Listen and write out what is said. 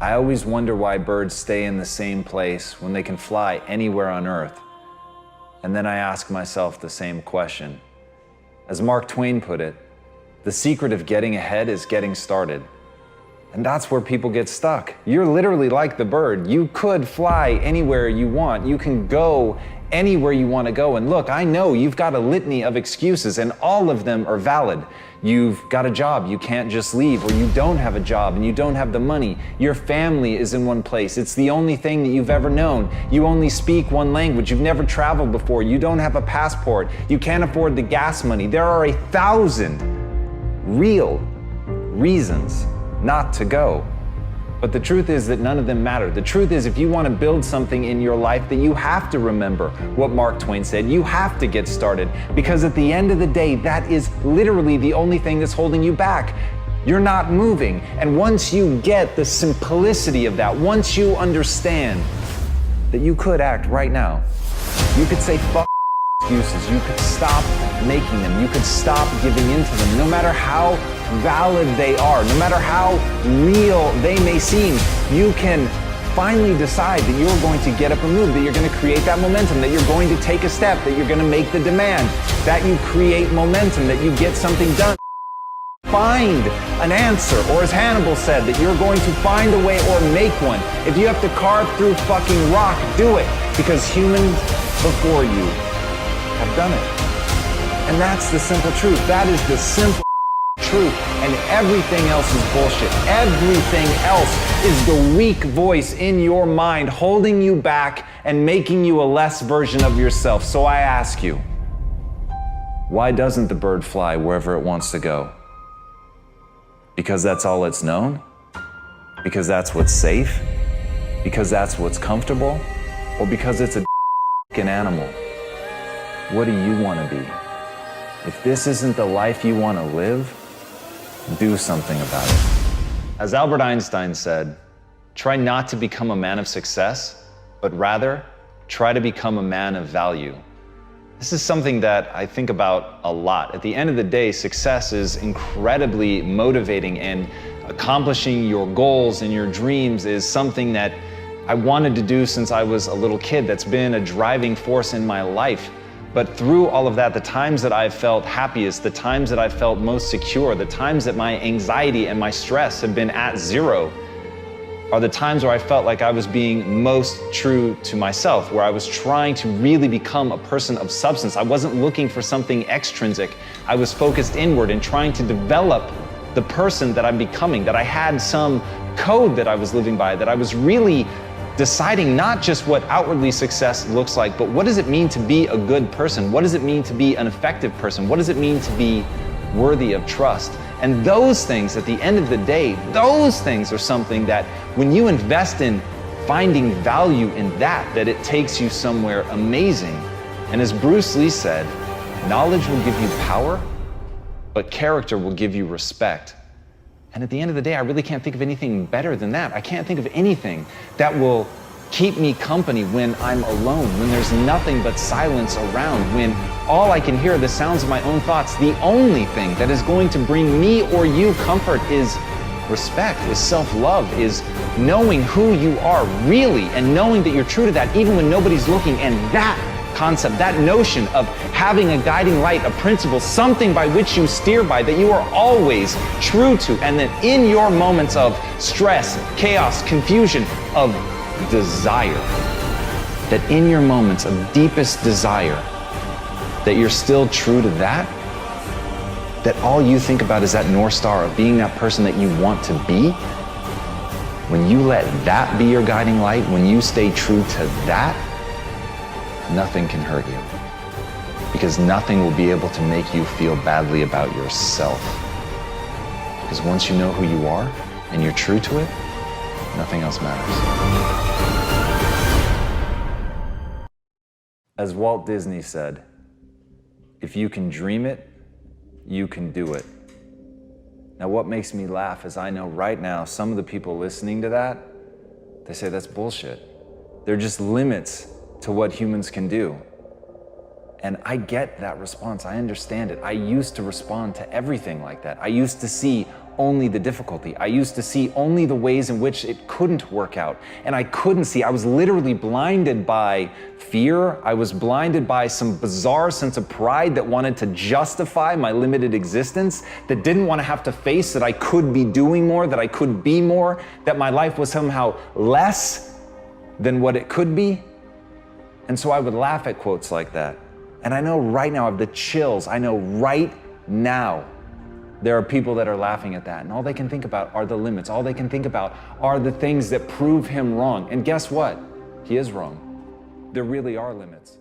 I always wonder why birds stay in the same place when they can fly anywhere on Earth. And then I ask myself the same question. As Mark Twain put it, the secret of getting ahead is getting started. And that's where people get stuck. You're literally like the bird. You could fly anywhere you want. You can go anywhere you want to go. And look, I know you've got a litany of excuses and all of them are valid. You've got a job, you can't just leave, or you don't have a job and you don't have the money. Your family is in one place. It's the only thing that you've ever known. You only speak one language. You've never traveled before. You don't have a passport. You can't afford the gas money. There are 1,000 real reasons not to go. But the truth is that none of them matter. The truth is, if you want to build something in your life, that you have to remember what Mark Twain said. You have to get started, because at the end of the day, that is literally the only thing that's holding you back. You're not moving. And once you get the simplicity of that, once you understand that you could act right now, you could say fuck excuses. You could stop making them. You could stop giving into them, no matter how valid they are, no matter how real they may seem. You can finally decide that you're going to get up and move, that you're going to create that momentum, that you're going to take a step, that you're going to make the demand, that you create momentum, that you get something done. Find an answer, or as Hannibal said, that you're going to find a way or make one. If you have to carve through fucking rock, do it, because humans before you have done it. And that's the simple truth. That is the simple truth, and everything else is bullshit. Everything else is the weak voice in your mind holding you back and making you a less version of yourself. So I ask you, why doesn't the bird fly wherever it wants to go? Because that's all it's known? Because that's what's safe? Because that's what's comfortable? Or because it's a f***ing animal? What do you want to be? If this isn't the life you want to live, do something about it. As Albert Einstein said, try not to become a man of success, but rather try to become a man of value. This is something that I think about a lot. At the end of the day, success is incredibly motivating, and accomplishing your goals and your dreams is something that I wanted to do since I was a little kid. That's been a driving force in my life. But through all of that, the times that I've felt happiest, the times that I've felt most secure, the times that my anxiety and my stress have been at zero, are the times where I felt like I was being most true to myself, where I was trying to really become a person of substance. I wasn't looking for something extrinsic. I was focused inward and trying to develop the person that I'm becoming, that I had some code that I was living by, that I was really deciding not just what outwardly success looks like, but what does it mean to be a good person? What does it mean to be an effective person? What does it mean to be worthy of trust? And those things, at the end of the day, those things are something that when you invest in finding value in that it takes you somewhere amazing. And as Bruce Lee said, knowledge will give you power, but character will give you respect. And at the end of the day, I really can't think of anything better than that. I can't think of anything that will keep me company when I'm alone, when there's nothing but silence around, when all I can hear are the sounds of my own thoughts. The only thing that is going to bring me or you comfort is respect, is self-love, is knowing who you are really and knowing that you're true to that even when nobody's looking. And that concept, that notion of having a guiding light, a principle, something by which you steer by, that you are always true to, and that in your moments of stress, chaos, confusion, of desire, that in your moments of deepest desire, that you're still true to that, that all you think about is that North Star of being that person that you want to be. When you let that be your guiding light, when you stay true to that, nothing can hurt you, because nothing will be able to make you feel badly about yourself. Because once you know who you are and you're true to it, nothing else matters. As Walt Disney said, if you can dream it, you can do it. Now, what makes me laugh is I know right now some of the people listening to that, they say that's bullshit. They're just limits to what humans can do. And I get that response. I understand it. I used to respond to everything like that. I used to see only the difficulty. I used to see only the ways in which it couldn't work out. And I couldn't see. I was literally blinded by fear. I was blinded by some bizarre sense of pride that wanted to justify my limited existence, that didn't want to have to face that I could be doing more, that I could be more, that my life was somehow less than what it could be. And so I would laugh at quotes like that. And I know right now, I have the chills. I know right now there are people that are laughing at that, and all they can think about are the limits. All they can think about are the things that prove him wrong. And guess what? He is wrong. There really are limits.